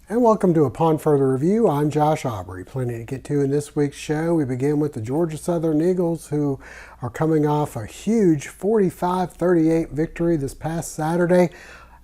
And welcome to Upon Further Review. I'm Josh Aubrey. Plenty to get to in this week's show. We begin with the Georgia Southern Eagles, who are coming off a huge 45-38 victory this past Saturday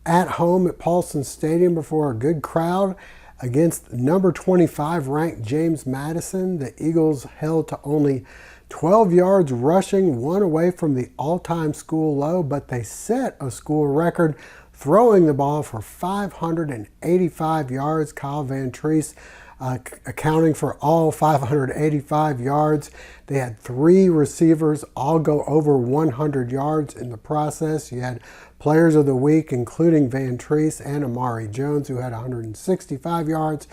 at home at Paulson Stadium before a good crowd against number 25 ranked James Madison. The Eagles held to only 12 yards rushing, one away from the all-time school low, but they set a school record throwing the ball for 585 yards. Kyle Van Treese accounting for all 585 yards. They had three receivers all go over 100 yards in the process. You had players of the week, including Van Treese and Amari Jones, who had 165 yards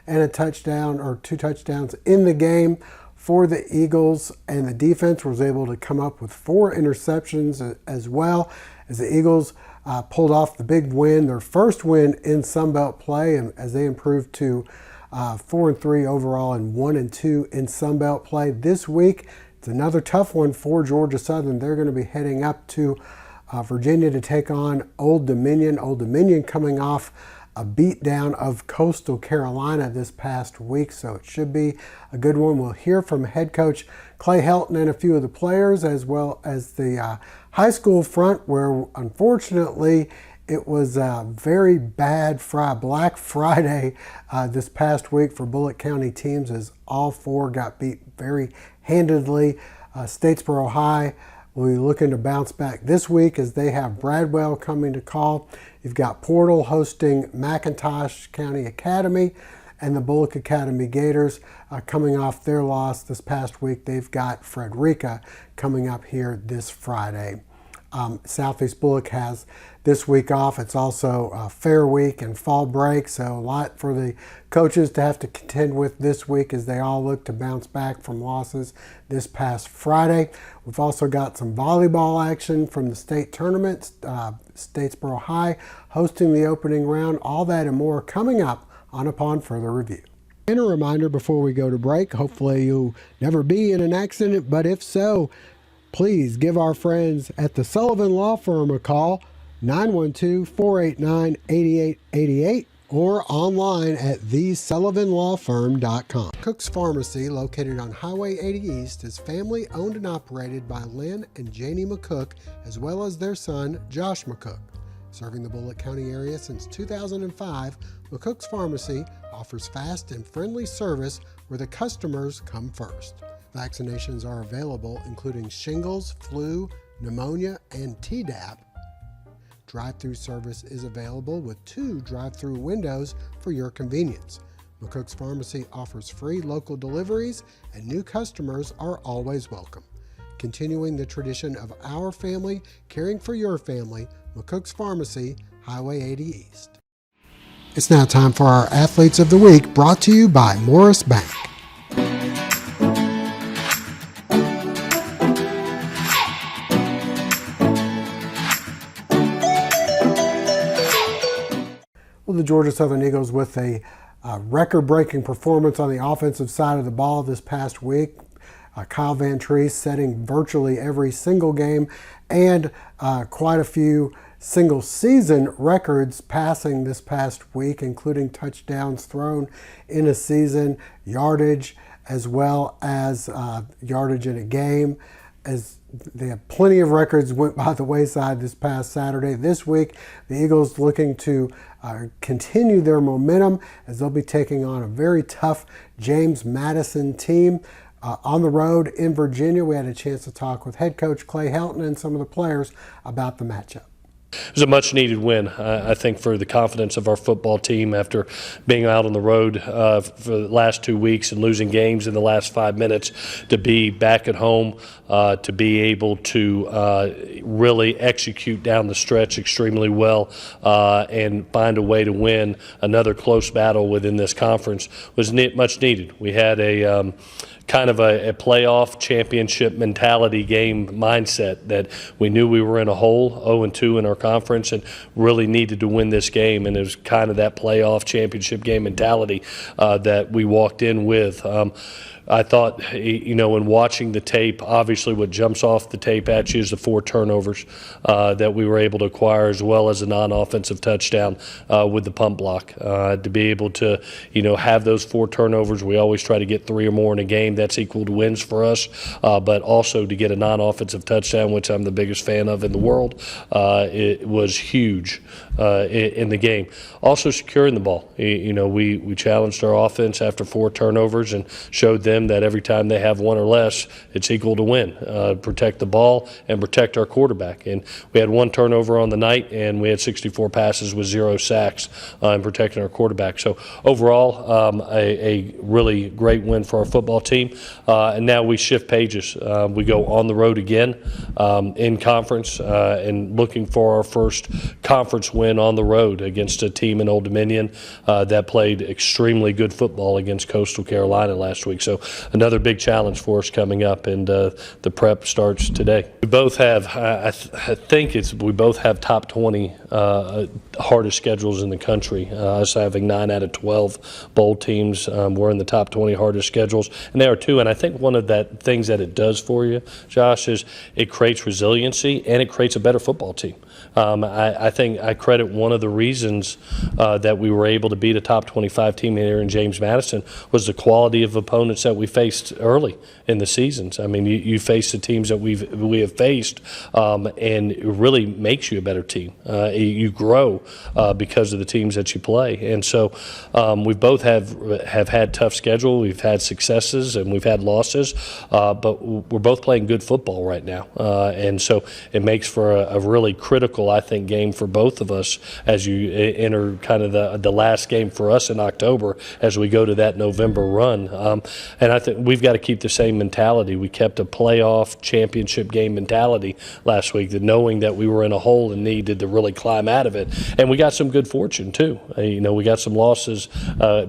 and a touchdown or two touchdowns in the game for the Eagles. And the defense was able to come up with 4 interceptions as well, as the Eagles pulled off the big win, their first win in Sunbelt play, and as they improved to 4-3 overall and 1-2 in Sunbelt play. This week, it's another tough one for Georgia Southern. They're going to be heading up to Virginia to take on Old Dominion. Old Dominion coming off a beatdown of Coastal Carolina this past week, so it should be a good one. We'll hear from head coach Clay Helton and a few of the players, as well as the high school front, where unfortunately it was a very bad Black Friday this past week for Bulloch County teams, as all 4 got beat very handedly. Statesboro High will be looking to bounce back this week as they have Bradwell coming to call. You've got Portal hosting McIntosh County Academy, and the Bulloch Academy Gators coming off their loss this past week. They've got Frederica coming up here this Friday. Southeast Bulloch has this week off. It's also Fair Week and fall break, so a lot for the coaches to have to contend with this week as they all look to bounce back from losses this past Friday. We've also got some volleyball action from the state tournament. Statesboro High hosting the opening round. All that and more coming up on Upon Further Review. And a reminder before we go to break, hopefully you'll never be in an accident, but if so, please give our friends at the Sullivan Law Firm a call, 912-489-8888, or online at thesullivanlawfirm.com. McCooks Pharmacy, located on Highway 80 East, is family owned and operated by Lynn and Janie McCook, as well as their son, Josh McCook. Serving the Bulloch County area since 2005, McCooks Pharmacy offers fast and friendly service where the customers come first. Vaccinations are available, including shingles, flu, pneumonia, and Tdap. Drive-through service is available with 2 drive-through windows for your convenience. McCooks Pharmacy offers free local deliveries, and new customers are always welcome. Continuing the tradition of our family caring for your family, McCooks Pharmacy, Highway 80 East. It's now time for our Athletes of the Week, brought to you by Morris Bank. Well, the Georgia Southern Eagles with a record-breaking performance on the offensive side of the ball this past week. Kyle Van Treese setting virtually every single game, and quite a few single-season records passing this past week, including touchdowns thrown in a season, yardage, as well as yardage in a game. As they have plenty of records went by the wayside this past Saturday. This week, the Eagles looking to continue their momentum as they'll be taking on a very tough James Madison team on the road in Virginia. We had a chance to talk with head coach Clay Helton and some of the players about the matchup. It was a much-needed win, I think, for the confidence of our football team after being out on the road for the last 2 weeks and losing games in the last 5 minutes, to be back at home, to be able to really execute down the stretch extremely well and find a way to win another close battle within this conference was much needed. We had a kind of a playoff championship mentality game mindset that we knew we were in a hole, 0-2 in our conference and really needed to win this game, and it was kind of that playoff championship game mentality that we walked in with. I thought, in watching the tape, obviously what jumps off the tape at you is the 4 turnovers that we were able to acquire, as well as a non-offensive touchdown with the pump block. To be able to, have those 4 turnovers, we always try to get 3 or more in a game. That's equal to wins for us. But also to get a non-offensive touchdown, which I'm the biggest fan of in the world, it was huge in the game. Also securing the ball. We challenged our offense after 4 turnovers and showed them that every time they have 1 or less, it's equal to win. Protect the ball and protect our quarterback. And we had 1 turnover on the night, and we had 64 passes with 0 sacks in protecting our quarterback. So overall, a really great win for our football team. And now we shift pages. We go on the road again in conference and looking for our first conference win on the road against a team in Old Dominion that played extremely good football against Coastal Carolina last week. So another big challenge for us coming up, and the prep starts today. We both have, we both have top 20 hardest schedules in the country. Us having 9 out of 12 bowl teams, we're in the top 20 hardest schedules, and they are too. And I think one of the things that it does for you, Josh, is it creates resiliency and it creates a better football team. I think I credit one of the reasons that we were able to beat a top 25 team here in James Madison was the quality of opponents that we faced early in the seasons. I mean, you face the teams that we have faced, and it really makes you a better team. You grow because of the teams that you play, and so we both have had tough schedule. We've had successes and we've had losses, but we're both playing good football right now, and so it makes for a really critical, I think, game for both of us as you enter kind of the last game for us in October as we go to that November run. And I think we've got to keep the same mentality. We kept a playoff championship game mentality last week, that knowing that we were in a hole and needed to really climb out of it. And we got some good fortune too. We got some losses,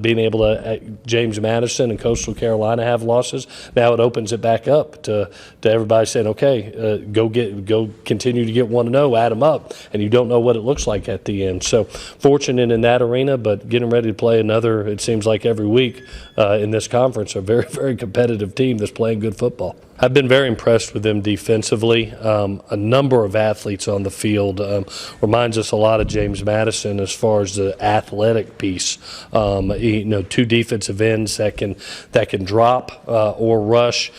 being able to, James Madison and Coastal Carolina have losses. Now it opens it back up to everybody saying, okay, go continue to get 1-0, add them up, and you don't know what it looks like at the end. So fortunate in that arena, but getting ready to play another, it seems like every week in this conference, a very, very competitive team that's playing good football. I've been very impressed with them defensively. A number of athletes on the field reminds us a lot of James Madison as far as the athletic piece. 2 defensive ends that can drop or rush.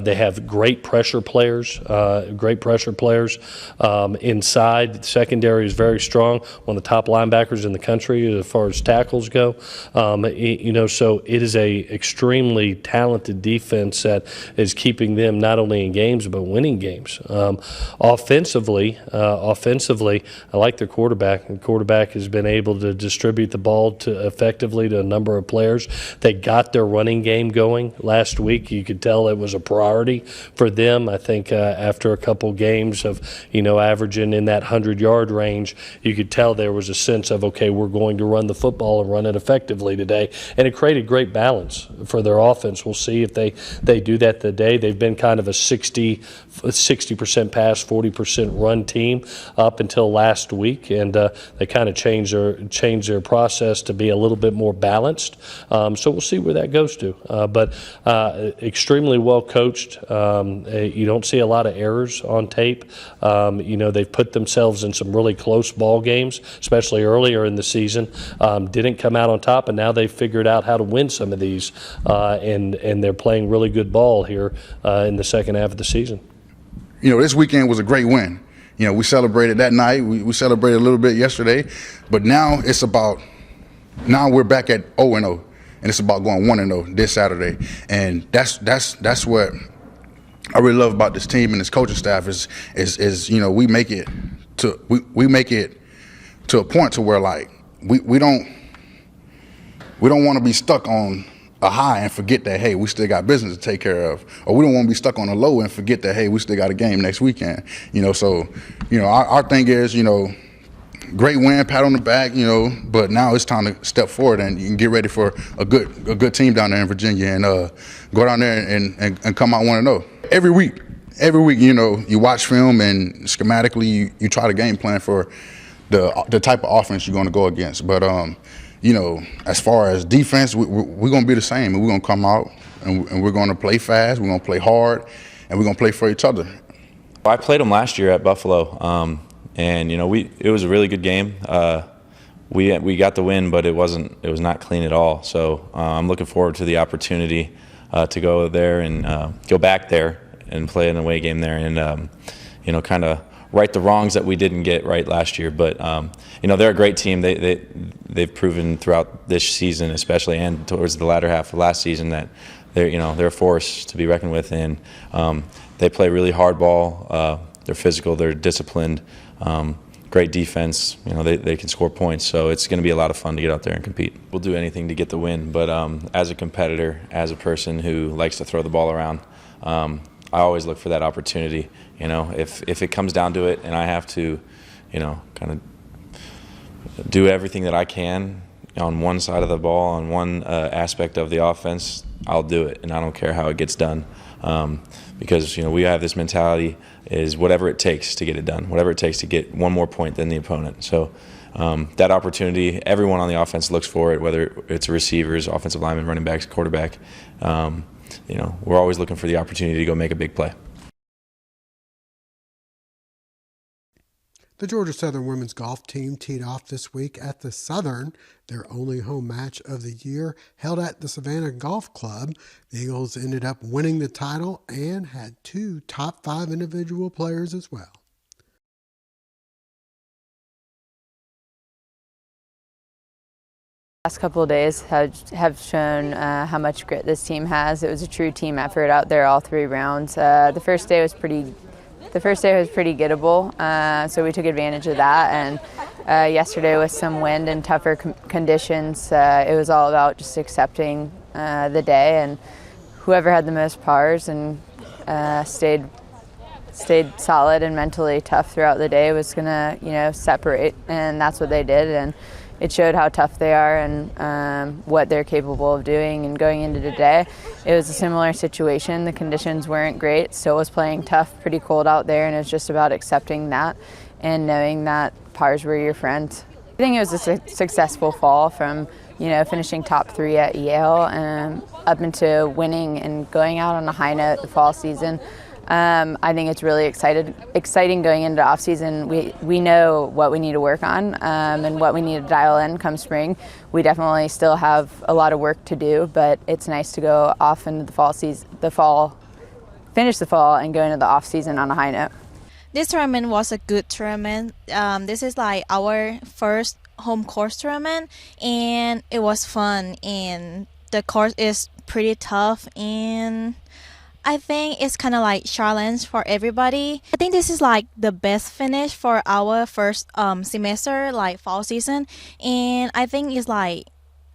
They have great pressure players. Inside, the secondary is very strong. One of the top linebackers in the country as far as tackles go. So it is a extremely talented defense that is keeping them not only in games but winning games. Offensively, I like their quarterback. The quarterback has been able to distribute the ball effectively to a number of players. They got their running game going last week. You could tell it was a priority for them. I think after a couple games of averaging in that 100-yard range, you could tell there was a sense of, okay, we're going to run the football and run it effectively today, and it created great balance for their offense. We'll see if they do that today. They've been kind of a 60% pass, 40% run team up until last week, and they kind of changed their process to be a little bit more balanced. So we'll see where that goes to. But extremely well coached. You don't see a lot of errors on tape. They've put themselves in some really close ball games, especially earlier in the season. Didn't come out on top, and now they've figured out how to win some of these, and they're playing really good ball here in the second half of the season. This weekend was a great win. We celebrated that night. We celebrated a little bit yesterday, but now we're back at 0-0, and it's about going 1-0 this Saturday. And that's what I really love about this team and this coaching staff is we make it to a point to where, like, we don't want to be stuck on a high and forget that, hey, we still got business to take care of, or we don't want to be stuck on a low and forget that, hey, we still got a game next weekend. So our thing is, great win, pat on the back, but now it's time to step forward and you can get ready for a good team down there in Virginia and go down there and come out 1-0. Every week every week, you watch film and schematically you try to game plan for the type of offense you're going to go against. But, as far as defense, we're going to be the same. We're going to come out and we're going to play fast, we're going to play hard, and we're going to play for each other. I played them last year at Buffalo, and it was a really good game. We got the win, but it was not clean at all. So I'm looking forward to the opportunity to go there and go back there and play an away game there, and kind of right the wrongs that we didn't get right last year. But they're a great team. They've proven throughout this season, especially, and towards the latter half of last season, that they're a force to be reckoned with, and they play really hard ball. They're physical. They're disciplined. Great defense. They can score points. So it's going to be a lot of fun to get out there and compete. We'll do anything to get the win. But as a competitor, as a person who likes to throw the ball around, I always look for that opportunity. If it comes down to it, and I have to, kind of do everything that I can on one side of the ball, on one aspect of the offense, I'll do it, and I don't care how it gets done, because we have this mentality is whatever it takes to get it done, whatever it takes to get one more point than the opponent. So that opportunity, everyone on the offense looks for it, whether it's receivers, offensive linemen, running backs, quarterback. We're always looking for the opportunity to go make a big play. The Georgia Southern women's golf team teed off this week at the Southern, their only home match of the year, held at the Savannah Golf Club. The Eagles ended up winning the title and had 2 top 5 individual players as well. Last couple of days have shown how much grit this team has. It was a true team effort out there all 3 rounds. The first day was pretty gettable, so we took advantage of that. And yesterday, with some wind and tougher conditions, it was all about just accepting the day, and whoever had the most pars and stayed solid and mentally tough throughout the day was gonna separate, and that's what they did. And it showed how tough they are and what they're capable of doing. And going into today, it was a similar situation. The conditions weren't great, still was playing tough, pretty cold out there, and it was just about accepting that and knowing that pars were your friends. I think it was a successful fall from finishing top 3 at Yale and up into winning and going out on a high note the fall season. I think it's really exciting going into off season. We know what we need to work on and what we need to dial in come spring. We definitely still have a lot of work to do, but it's nice to go off into the fall season, finish the fall and go into the off season on a high note. This tournament was a good tournament. This is like our first home course tournament, and it was fun. And the course is pretty tough, and I think it's kind of like challenge for everybody. I think this is like the best finish for our first semester, like fall season, and I think it's like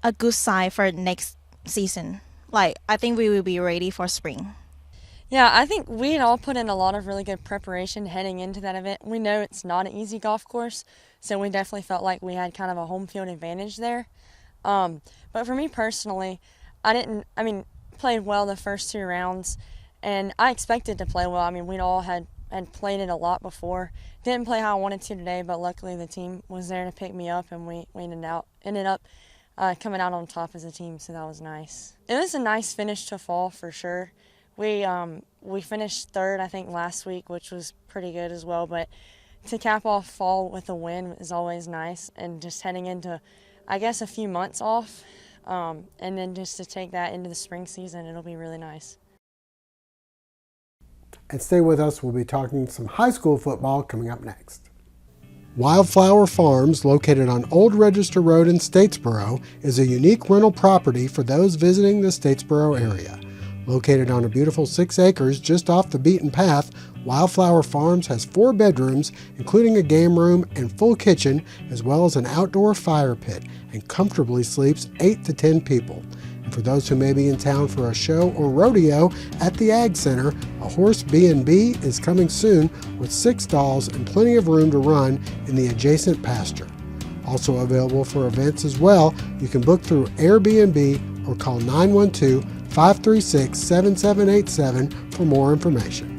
a good sign for next season. Like I think we will be ready for spring. Yeah, I think we had all put in a lot of really good preparation heading into that event. We know it's not an easy golf course, so we definitely felt like we had kind of a home field advantage there. But for me personally, played well the first 2 rounds. And I expected to play well. We all had played it a lot before. Didn't play how I wanted to today, but luckily the team was there to pick me up, and we ended up coming out on top as a team, so that was nice. It was a nice finish to fall for sure. We finished 3rd, I think, last week, which was pretty good as well. But to cap off fall with a win is always nice, and just heading into, I guess, a few months off, and then just to take that into the spring season, it'll be really nice. And stay with us, we'll be talking some high school football coming up next. Wildflower Farms, located on Old Register Road in Statesboro, is a unique rental property for those visiting the Statesboro area. Located on a beautiful 6 acres just off the beaten path, Wildflower Farms has 4 bedrooms, including a game room and full kitchen, as well as an outdoor fire pit, and comfortably sleeps 8 to 10 people. And for those who may be in town for a show or rodeo at the Ag Center, a horse B&B is coming soon with 6 stalls and plenty of room to run in the adjacent pasture. Also available for events as well, you can book through Airbnb or call 912-536-7787 for more information.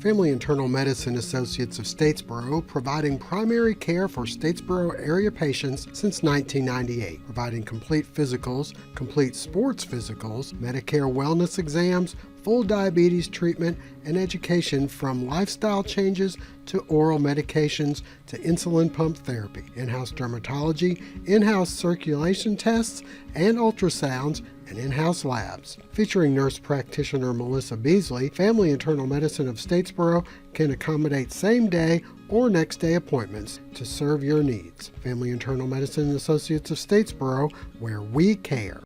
Family Internal Medicine Associates of Statesboro, providing primary care for Statesboro area patients since 1998, providing complete physicals, complete sports physicals, Medicare wellness exams, full diabetes treatment, and education from lifestyle changes to oral medications to insulin pump therapy, in-house dermatology, in-house circulation tests and ultrasounds, and in-house labs. Featuring nurse practitioner Melissa Beasley, Family Internal Medicine of Statesboro can accommodate same-day or next-day appointments to serve your needs. Family Internal Medicine Associates of Statesboro, where we care.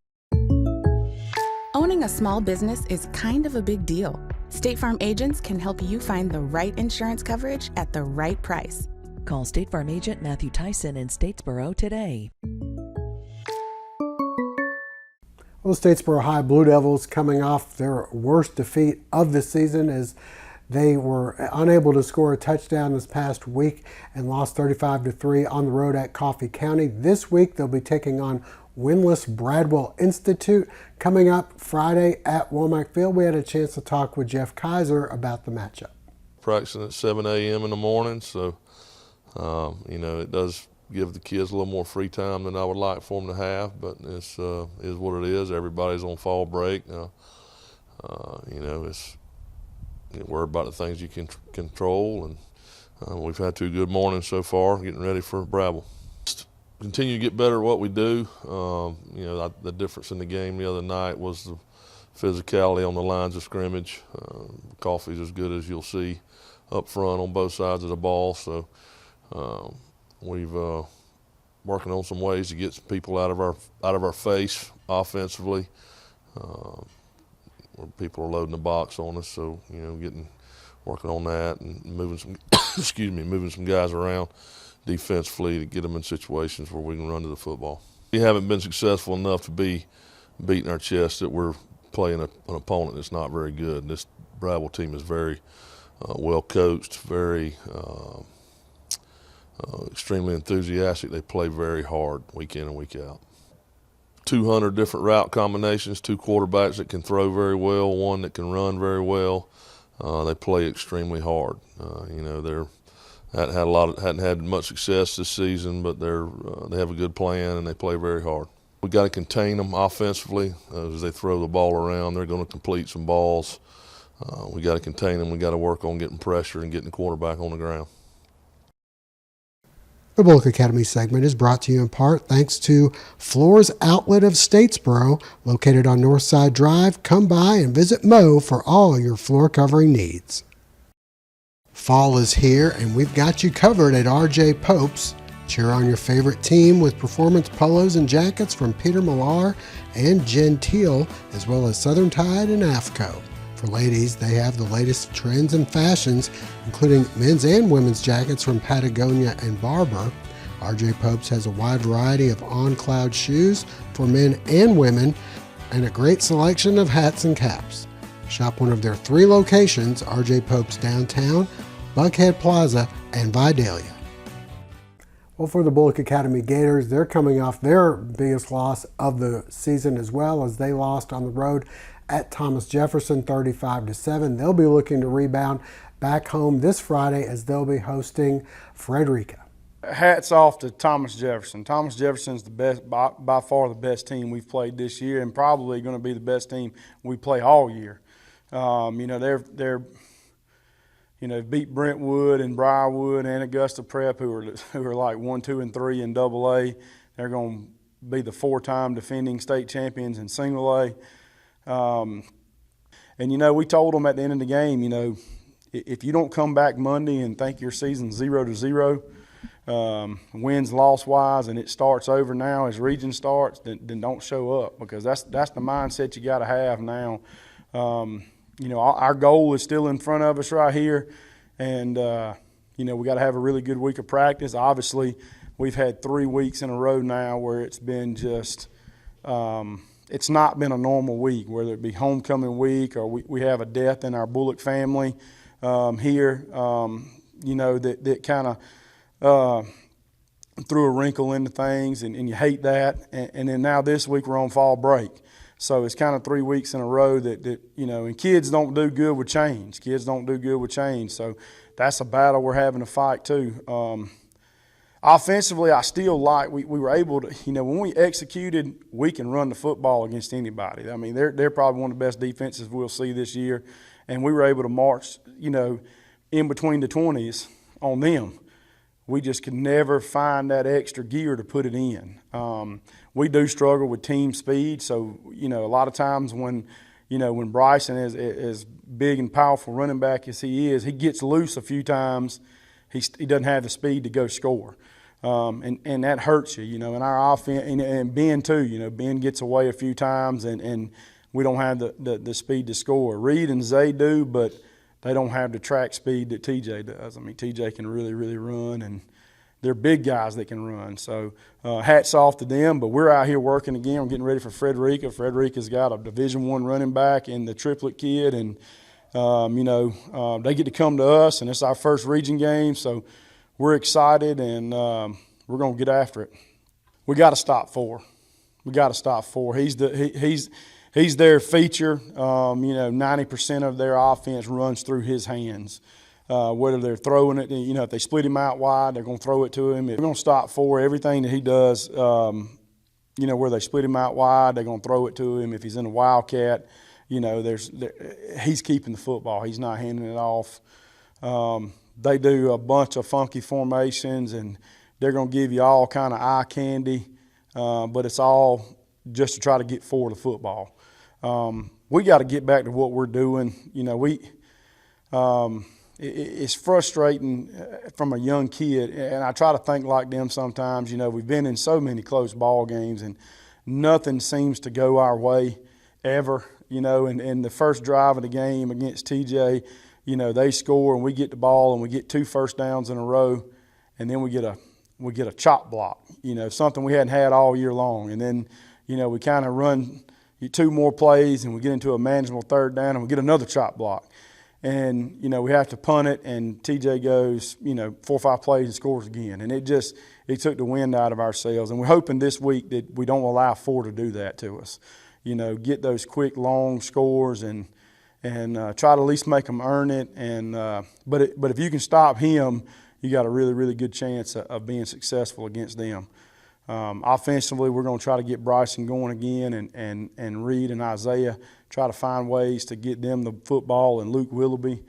Owning a small business is kind of a big deal. State Farm agents can help you find the right insurance coverage at the right price. Call State Farm agent Matthew Tyson in Statesboro today. Well, the Statesboro High Blue Devils coming off their worst defeat of the season as they were unable to score a touchdown this past week and lost 35-3 on the road at Coffee County. This week they'll be taking on winless Bradwell Institute coming up Friday at Womack Field. We had a chance to talk with Jeff Kaiser about the matchup. Practicing at 7 a.m. in the morning, so it does give the kids a little more free time than I would like for them to have, but it's is what it is. Everybody's on fall break. It's worry about the things you can control, and we've had 2 good mornings so far, getting ready for Bradwell. Continue to get better at what we do. The difference in the game the other night was the physicality on the lines of scrimmage. Coffee's as good as you'll see up front on both sides of the ball, so we've working on some ways to get some people out of our face offensively. Where people are loading the box on us, so working on that and moving some moving some guys around defensively to get them in situations where we can run to the football. We haven't been successful enough to be beating our chest that we're playing an opponent that's not very good. This Bradwell team is very well coached, very extremely enthusiastic. They play very hard week in and week out. 200 different route combinations, 2 quarterbacks that can throw very well, 1 that can run very well. They play extremely hard. They're hadn't had much success this season, but they have a good plan and they play very hard. We got to contain them offensively as they throw the ball around. They're going to complete some balls. We got to contain them. We got to work on getting pressure and getting the quarterback on the ground. The Bulloch Academy segment is brought to you in part thanks to Floors Outlet of Statesboro, located on Northside Drive. Come by and visit Mo for all your floor covering needs. Fall is here, and we've got you covered at RJ Pope's. Cheer on your favorite team with performance polos and jackets from Peter Millar and Gentile, as well as Southern Tide and AFCO. For ladies, they have the latest trends and fashions, including men's and women's jackets from Patagonia and Barber. RJ Pope's has a wide variety of on-cloud shoes for men and women, and a great selection of hats and caps. Shop one of their 3 locations, RJ Pope's downtown, Buckhead Plaza, and Vidalia. Well, for the Bulloch Academy Gators, they're coming off their biggest loss of the season as well, as they lost on the road at Thomas Jefferson 35-7. They'll be looking to rebound back home this Friday as they'll be hosting Frederica. Hats off to Thomas Jefferson. Thomas Jefferson's the best, by far the best team we've played this year, and probably going to be the best team we play all year. They're beat Brentwood and Briarwood and Augusta Prep, who are like 1, 2, and 3 in AA. They're going to be the 4-time defending state champions in single A. We told them at the end of the game, if you don't come back Monday and think your season's 0-0, wins loss wise, and it starts over now as region starts, then don't show up, because that's the mindset you got to have now. Our goal is still in front of us right here, and we got to have a really good week of practice. Obviously, we've had 3 weeks in a row now where it's been just it's not been a normal week, whether it be homecoming week or we have a death in our Bulloch family here, that kind of threw a wrinkle into things, and you hate that. And then now this week we're on fall break. So it's kind of 3 weeks in a row that and kids don't do good with change. So that's a battle we're having to fight too. Offensively, I still like we were able to, when we executed, we can run the football against anybody. I mean, they're probably one of the best defenses we'll see this year, and we were able to march, in between the 20s on them. We just could never find that extra gear to put it in. We do struggle with team speed, so a lot of times when Bryson is as big and powerful running back as he is, he gets loose a few times. He doesn't have the speed to go score. And that hurts you, in our offense, and Ben too, Ben gets away a few times and we don't have the speed to score. Reed and Zay do, but they don't have the track speed that TJ does. I mean, TJ can really, really run, and they're big guys that can run. So hats off to them, but we're out here working again. We're getting ready for Frederica. Frederica's got a Division I running back and the triplet kid, and, they get to come to us, and it's our first region game, so we're excited, and we're going to get after it. We got to stop 4. He's their feature. 90% of their offense runs through his hands. Whether they're throwing it, if they split him out wide, they're going to throw it to him. We're going to stop 4. Everything that he does, where they split him out wide, they're going to throw it to him. If he's in a wildcat, he's keeping the football. He's not handing it off. They do a bunch of funky formations, and they're going to give you all kind of eye candy, but it's all just to try to get 4 the football. We got to get back to what we're doing. It's frustrating from a young kid, and I try to think like them sometimes. We've been in so many close ball games, and nothing seems to go our way ever. And the first drive of the game against TJ, they score and we get the ball and we get 2 first downs in a row, and then we get a chop block, something we hadn't had all year long. And then, we kind of run 2 more plays and we get into a manageable 3rd down and we get another chop block. And, we have to punt it, and TJ goes, 4 or 5 plays and scores again. And it took the wind out of our sails. And we're hoping this week that we don't allow 4 to do that to us. Get those quick, long scores and try to at least make them earn it. And but if you can stop him, you got a really, really good chance of being successful against them. Offensively, we're going to try to get Bryson going again, and Reed and Isaiah, try to find ways to get them the football, and Luke Willoughby.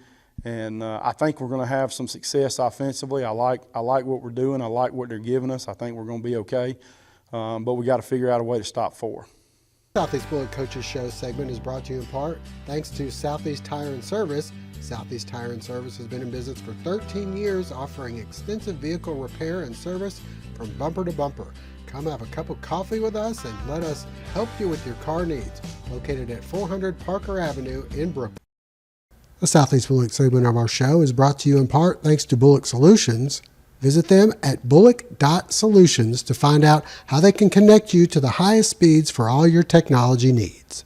And I think we're going to have some success offensively. I like what we're doing. I like what they're giving us. I think we're going to be okay. But we got to figure out a way to stop 4. Southeast Bulloch Coaches Show segment is brought to you in part thanks to Southeast Tire and Service. Southeast Tire and Service has been in business for 13 years, offering extensive vehicle repair and service from bumper to bumper. Come have a cup of coffee with us and let us help you with your car needs. Located at 400 Parker Avenue in Brooklyn. The Southeast Bulloch segment of our show is brought to you in part thanks to Bulloch Solutions. Visit them at bulloch.solutions to find out how they can connect you to the highest speeds for all your technology needs.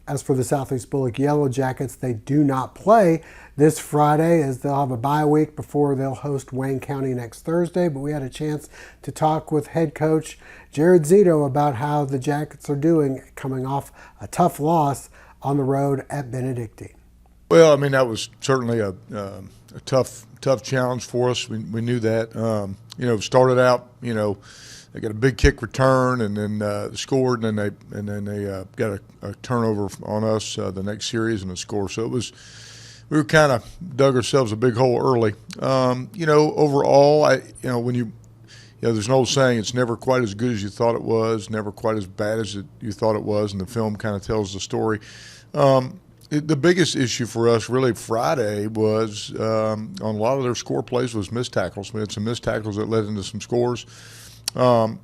As for the Southeast Bulloch Yellow Jackets, they do not play this Friday, as they'll have a bye week before they'll host Wayne County next Thursday. But we had a chance to talk with head coach Jared Zito about how the Jackets are doing coming off a tough loss on the road at Benedictine. Well, I mean, that was certainly a tough challenge for us. We knew that. Started out, they got a big kick return and then scored, and then they got a turnover on us the next series and a score. So we were kind of dug ourselves a big hole early. Overall, when there's an old saying, it's never quite as good as you thought it was, never quite as bad as you thought it was, and the film kind of tells the story. The biggest issue for us really Friday was on a lot of their score plays was missed tackles. We had some missed tackles that led into some scores. I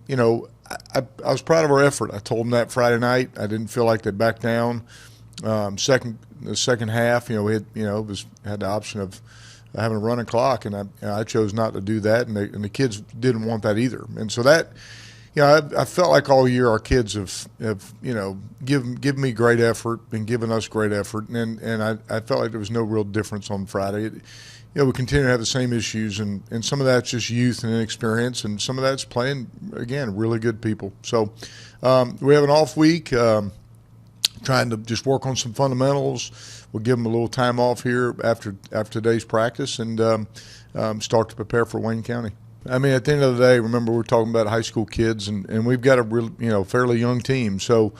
was proud of our effort. I told them that Friday night. I didn't feel like they backed down. The second half, we had had the option of having a running clock, and I chose not to do that, and the kids didn't want that either. And so that, I felt like all year our kids have given me great effort, been giving us great effort, and I felt like there was no real difference on Friday. We continue to have the same issues, and some of that's just youth and inexperience, and some of that's playing, again, really good people. So we have an off week. trying to just work on some fundamentals. We'll give them a little time off here after today's practice and start to prepare for Wayne County. I mean, at the end of the day, remember we're talking about high school kids, and we've got a real, fairly young team. So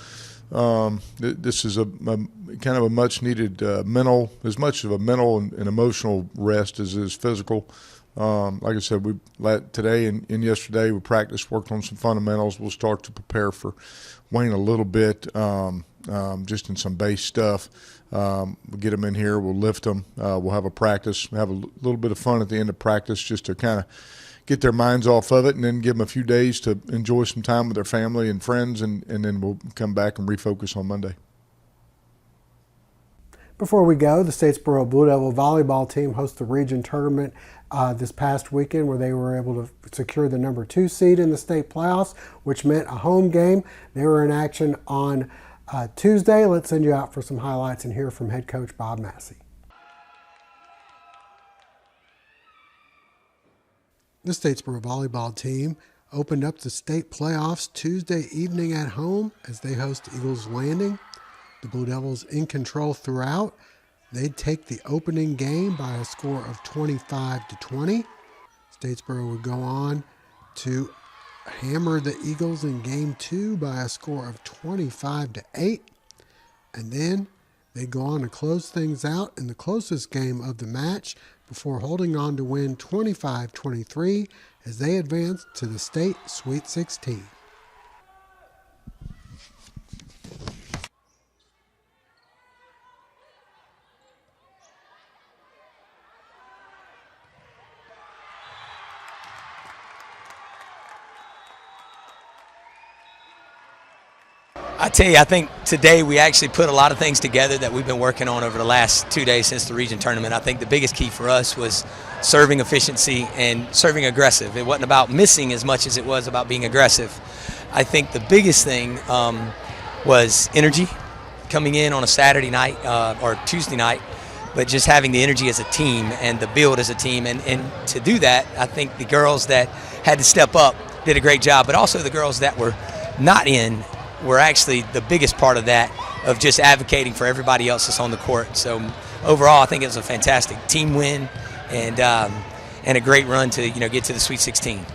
this is a kind of a much needed mental, as much of a mental and emotional rest as it is physical. Like I said, today and yesterday we practiced, worked on some fundamentals. We'll start to prepare for Wayne a little bit, just in some base stuff. We'll get them in here. We'll lift them. We'll have a practice, have a little bit of fun at the end of practice just to kind of get their minds off of it, and then give them a few days to enjoy some time with their family and friends, and then we'll come back and refocus on Monday. Before we go, the Statesboro Blue Devil volleyball team hosted the region tournament this past weekend, where they were able to secure the number 2 seed in the state playoffs, which meant a home game. They were in action on Tuesday. Let's send you out for some highlights and hear from head coach Bob Massey. The Statesboro volleyball team opened up the state playoffs Tuesday evening at home as they host Eagles Landing. The Blue Devils in control throughout. They'd take the opening game by a score of 25-20. Statesboro would go on to hammer the Eagles in game 2 by a score of 25-8. And then they'd go on to close things out in the closest game of the match before holding on to win 25-23 as they advanced to the state Sweet 16. I tell you, I think today we actually put a lot of things together that we've been working on over the last 2 days since the region tournament. I think the biggest key for us was serving efficiency and serving aggressive. It wasn't about missing as much as it was about being aggressive. I think the biggest thing was energy coming in on a Saturday night or Tuesday night, but just having the energy as a team and the build as a team. And to do that, I think the girls that had to step up did a great job, but also the girls that were not in were actually the biggest part of that, of just advocating for everybody else that's on the court. So overall, I think it was a fantastic team win and a great run to get to the Sweet 16.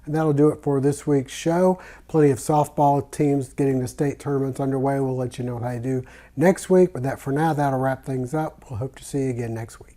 And that'll do it for this week's show. Plenty of softball teams getting the state tournaments underway. We'll let you know how they do next week. But for now, that'll wrap things up. We'll hope to see you again next week.